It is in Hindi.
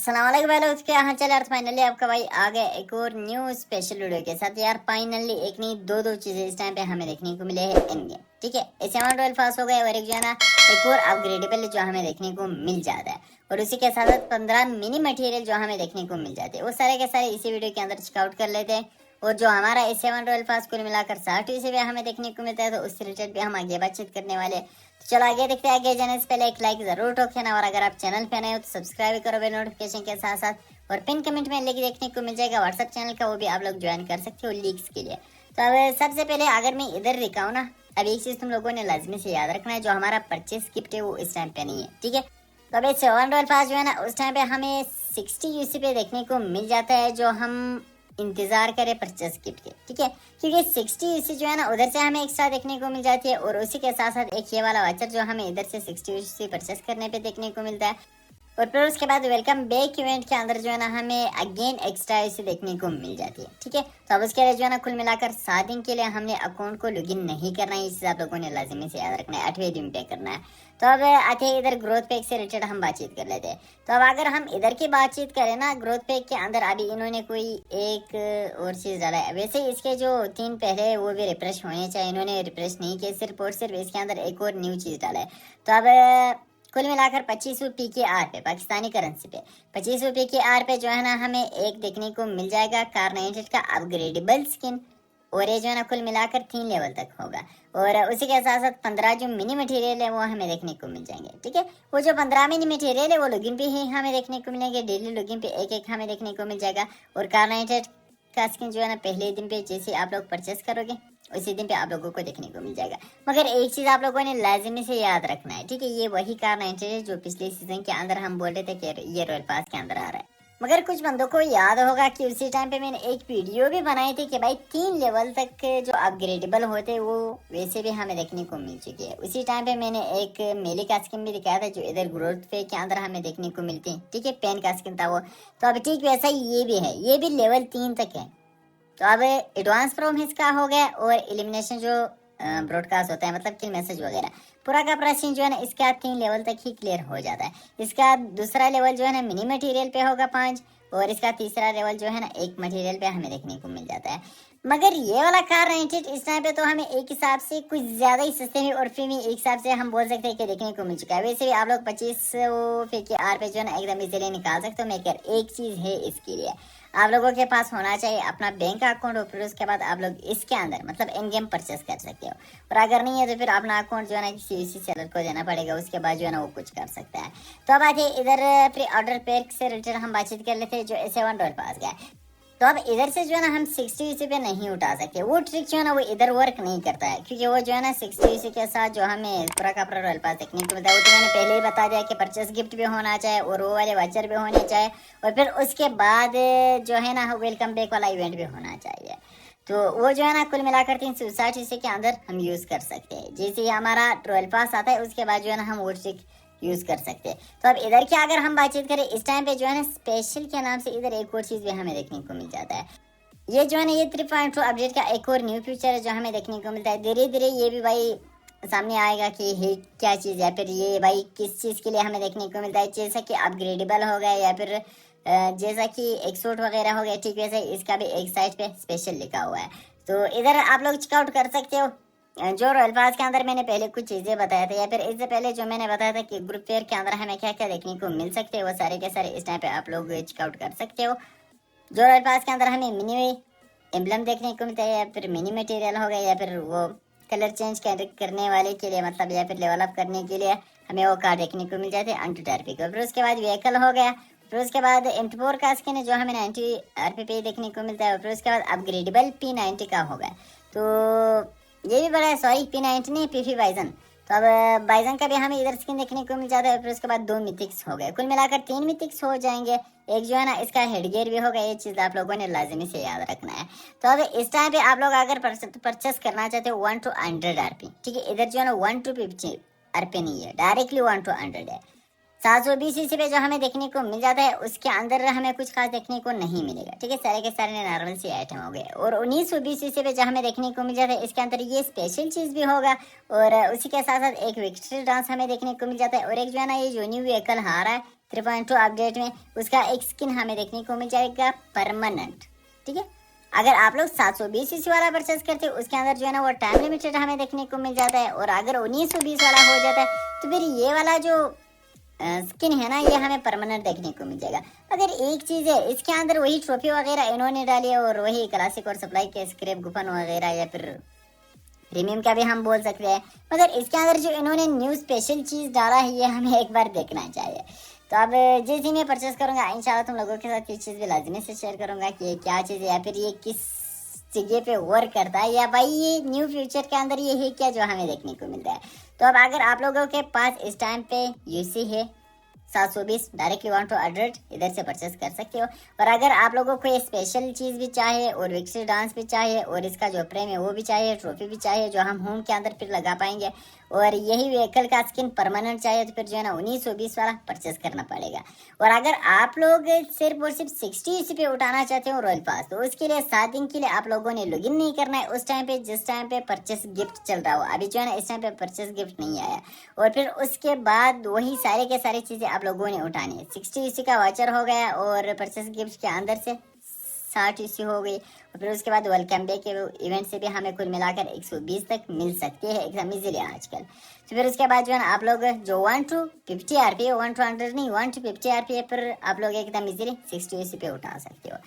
अस्सलाम वालेकुम भाई लोग, क्या हाल चाल है यार। फाइनली आपका भाई आ गया एक और न्यू स्पेशल वीडियो के साथ। यार फाइनली एक नहीं दो चीजें इस टाइम पे हमें देखने को मिले हैं इन गेम। ठीक है, S7 12 पास हो गए और एक जो है ना एक और अपग्रेडेबल जो हमें देखने को मिल जाता है, और उसी के साथ साथ 15 मिनी मटेरियल जो हमें देखने को मिल जाते हैं, वो सारे के सारे इसी वीडियो के अंदर चेकआउट कर लेते हैं। और जो हमारा S7 12 पास कुल मिलाकर 60 इसी पे हमें देखने को मिलता है, तो उससे रिलेटेड भी हम आगे बातचीत करने वाले हैं। तो चलो आगे देखते हैं। आगे जाने से पहले एक लाइक जरूर ठोक देना, और अगर आप चैनल पे नए हो तो सब्सक्राइब करो बेल नोटिफिकेशन के साथ साथ। और पिन कमेंट में लिंक देखने को मिल जाएगा व्हाट्सएप चैनल का, वो भी आप लोग ज्वाइन कर सकते हो लीक्स के लिए। तो अब सबसे पहले अगर मैं इधर दिखाऊँ ना, अब एक चीज तुम लोगों ने लाजमी से याद रखना है, जो हमारा परचेस गिफ्ट है वो इस टाइम पे नहीं है। ठीक है, तो अब 7 12 पास जो है ना उस टाइम पे हमें 60 यूसी पे देखने को मिल जाता है, जो हम इंतजार करें परचेस गिफ्ट के। ठीक है, क्योंकि 60 इसी जो है ना उधर से हमें एक्स्ट्रा देखने को मिल जाती है, और उसी के साथ साथ एक ये वाला वाचर जो हमें इधर से 60 इसी परचेस करने पे देखने को मिलता है। और फिर उसके बाद वेलकम बैक इवेंट के अंदर जो है ना हमें अगेन एक्स्ट्रा इसे देखने को मिल जाती है। ठीक है, तो अब उसके लिए जो है ना कुल मिलाकर 7 दिन के लिए हमने अकाउंट को लॉगिन नहीं करना है, इसे आप लोगों ने लाजिमी से याद रखना है, 8वें दिन पे करना है। तो अब आते हैं इधर ग्रोथ पैक से रिलेटेड हम बातचीत कर लेते हैं। तो अब अगर हम इधर की बातचीत करें ना, ग्रोथ पैक के अंदर अभी इन्होंने कोई एक और चीज़ डाला है। वैसे इसके जो 3 पहले है वो भी रिफ्रेश होने चाहिए, इन्होंने रिफ्रेश नहीं किए, सिर्फ और सिर्फ इसके अंदर एक और न्यू चीज़ डाला है। तो अब कुल मिलाकर 25 रुपये के आर पे पाकिस्तानी करेंसी पे 25 रुपये के आर पे जो है ना हमें एक देखने को मिल जाएगा कार 98 का अपग्रेडेबल स्किन। और ये जो है ना कुल मिलाकर 3 लेवल तक होगा, और उसी के साथ साथ 15 जो मिनी मटेरियल है वो हमें देखने को मिल जाएंगे। ठीक है, वो जो 15 मिनी मटेरियल है वो लॉगिन पे ही हमें देखने को मिलेंगे, डेली लॉगिन पे एक एक हमें देखने को मिल जाएगा। और कार 98 का स्किन जो है ना पहले दिन पे जैसे आप लोग परचेस करोगे उसी दिन पे आप लोगों को देखने को मिल जाएगा। मगर एक चीज आप लोगों ने लाजिमी से याद रखना है। ठीक है, ये वही कार 98 है जो पिछले सीजन के अंदर हम बोल रहे थे कि ये रॉयल पास के अंदर आ रहा है। मगर कुछ बंदों को याद होगा कि उसी टाइम पे मैंने एक वीडियो भी बनाई थी कि भाई 3 लेवल तक के जो अपग्रेडेबल होते वो वैसे भी हमें देखने को मिल चुके हैं। उसी टाइम पे मैंने एक मेले का स्किन भी दिखाया था जो इधर ग्रोथ पे के अंदर हमें देखने को मिलती है। ठीक है, पेन का स्किन था वो। तो अब ठीक वैसा ही ये भी है, ये भी लेवल 3 तक है। तो अब एडवांस प्रोमिस का हो गया, और एलिमिनेशन जो ब्रॉडकास्ट होता है मतलब किल मैसेज वगैरह पूरा का पूरा सीन जो है ना इसका 3 लेवल तक ही क्लियर हो जाता है। इसका दूसरा लेवल जो है ना मिनी मटेरियल पे होगा 5, और इसका तीसरा लेवल जो है ना एक मटेरियल पे हमें देखने को मिल जाता है। मगर ये वाला कार 98 इस टाइम पे तो हमें एक हिसाब से कुछ ज्यादा ही सस्ते में और फ्री में एक हिसाब से हम बोल सकते हैं कि देखने को मिल चुका है। वैसे भी आप लोग 25 के आर पे जो है ना एकदम इजीली निकाल सकते हो। मेकर एक चीज है इसके लिए, आप लोगों के पास होना चाहिए अपना बैंक अकाउंट, और फिर उसके बाद आप लोग इसके अंदर मतलब इन गेम परचेस कर सकते हो। और अगर नहीं है तो फिर अपना अकाउंट जो है ना किसी सेलर को देना पड़ेगा, उसके बाद जो है ना वो कुछ कर सकता है। तो अब आते इधर प्री ऑर्डर पैक से रिलेटेड हम बातचीत कर लेते हैं जो S7 12 पास गया। तो अब इधर से जो है ना हम 60 इसी पे नहीं उठा सकते, वो ट्रिक जो है ना वो इधर वर्क नहीं करता है, क्योंकि वो जो है ना 60 इसी के साथ जो हमें पूरा का पूरा रॉयल पास देखने को मिलता है वो तो मैंने पहले ही बता दिया कि परचेस गिफ्ट भी होना चाहिए और वो वाले वाचर भी होने चाहिए, और फिर उसके बाद जो है ना वेलकम बैक वाला इवेंट भी होना चाहिए। तो वो जो है ना कुल मिलाकर 360 इसी के अंदर हम यूज कर सकते हैं। जैसे ही हमारा रॉयल पास आता है उसके बाद जो है ना हम वो ट्रिक यूज कर सकते हैं। तो अब इधर की अगर हम बातचीत करें इस टाइम पे जो है ना स्पेशल के नाम से इधर एक और चीज भी हमें देखने को मिल जाता है। ये जो है ना ये 3.2 अपडेट का एक और न्यू फीचर है जो हमें देखने को मिलता है। धीरे धीरे ये भी भाई सामने आएगा कि ये क्या चीज़ है, फिर ये भाई किस चीज़ के लिए हमें देखने को मिलता है। जैसा कि अपग्रेडेबल हो गया या फिर जैसा कि एक्सपोर्ट वगैरह हो गया, ठीक वैसे इसका भी एक साइड पे स्पेशल लिखा हुआ है। तो इधर आप लोग चेकआउट कर सकते हो। जो रॉयल पास के अंदर मैंने पहले कुछ चीज़ें बताया था, या फिर इससे पहले जो मैंने बताया था कि ग्रुप फेयर के अंदर हमें क्या क्या देखने को मिल सकते हैं, वो सारे के सारे इस टाइम पे आप लोग चेकआउट कर सकते हो। जो रॉयल पास के अंदर हमें मिनी एम्बलम देखने को मिलता है, या फिर मिनी मटेरियल हो गया, या फिर वो कलर चेंज करने वाले के लिए मतलब या फिर लेवल अप करने के लिए हमें वो कार्ड देखने को मिल जाते हैं अंटी का। फिर उसके बाद व्हीकल हो गया, फिर उसके बाद M4 का स्किन है जो हमें 90 RP पे देखने को मिलता है, और फिर उसके बाद अपग्रेडेबल P90 का होगा। तो ये भी बड़ा है, सॉरी P90 नहीं PP बाइजन। तो अब बाइजन का भी हमें इधर स्किन देखने को मिल जाता है। फिर उसके बाद 2 मिथिक्स हो गए, कुल मिलाकर 3 मिथिक्स हो जाएंगे। एक जो है ना इसका हेडगियर भी होगा, ये चीज़ आप लोगों ने लाजमी से याद रखना है। तो अब इस टाइम पे आप लोग अगर परचेस करना चाहते हो 1 to 100 RP, ठीक है, इधर जो है ना 1 to 50 RP नहीं है, डायरेक्टली 1 to 100 है। 720 इसी पे जो हमें देखने को मिल जाता है उसके अंदर हमें कुछ खास देखने को नहीं मिलेगा। ठीक है, सारे के सारे नॉर्मल सी आइटम हो गए। और 1920 इसी पे जो हमें देखने को मिल जाता है इसके अंदर ये स्पेशल चीज़ भी होगा, और उसी के साथ साथ एक विक्ट्री डांस हमें देखने को मिल जाता है। और एक जो है ना ये जो न्यू व्हीकल आ रहा है 3.2 अपडेट में उसका एक स्किन हमें देखने को मिल जाएगा परमानेंट। ठीक है, अगर आप लोग 720 सीसी वाला परचेस करते हो उसके अंदर जो है ना वो टाइम लिमिटेड हमें देखने को मिल जाता है, और अगर 1920 वाला हो जाता है तो फिर ये वाला जो स्किन है ना ये हमें परमानेंट देखने को मिल जाएगा। मगर एक चीज़ है, इसके अंदर वही ट्रॉफी वगैरह इन्होंने डाली है और वही क्लासिक और सप्लाई के स्क्रैप गुफन वगैरह या फिर प्रीमियम का भी हम बोल सकते हैं, मगर इसके अंदर जो इन्होंने न्यू स्पेशल चीज़ डाला है ये हमें एक बार देखना चाहिए। तो अब जिस दिन मैं परचेस करूंगा इंशाल्लाह तुम लोगों के साथ ये चीज़ भी लाजमी से शेयर करूंगा कि ये क्या चीज़ है या फिर ये किस जगह पे वर्क करता है, या भाई ये न्यू फ्यूचर के अंदर ये है क्या जो हमें देखने को मिलता है। तो अब अगर आप लोगों के पास इस टाइम पे यूसी है 720 डायरेक्टली वांट टू एड्रेट इधर से परचेस कर सकते हो, और अगर आप लोगों को ये स्पेशल चीज़ भी चाहिए और विक्सी डांस भी चाहिए और इसका जो प्रेम है वो भी चाहिए, ट्रॉफी भी चाहिए जो हम होम के अंदर फिर लगा पाएंगे, और यही व्हीकल का स्किन परमानेंट चाहिए तो फिर जो है ना 1920 वाला परचेस करना पड़ेगा। और अगर आप लोग सिर्फ और सिर्फ 60 इसी पे उठाना चाहते हो रॉयल पास, तो उसके लिए 7 दिन के लिए आप लोगों ने लॉगिन नहीं करना है उस टाइम पे जिस टाइम पे परचेस गिफ्ट चल रहा हो। अभी जो है ना इस टाइम पे परचेस गिफ्ट नहीं आया, और फिर उसके बाद वही सारे के सारी चीज़ें आप लोगों ने उठानी है। 60 इसी का वाचर हो गया और परचेस गिफ्ट के अंदर से 60 इसी हो गई, और फिर उसके बाद वेलकम बैक के इवेंट से भी हमें कुल मिलाकर 120 तक मिल सकती है एकदम इजीली आजकल। तो फिर उसके बाद जो है ना आप लोग जो 1 to 50 आरपी 1 to 100 नहीं 1 to 50 आरपी पर आप लोग एकदम इजीली 60 इसी पे उठा सकते हो।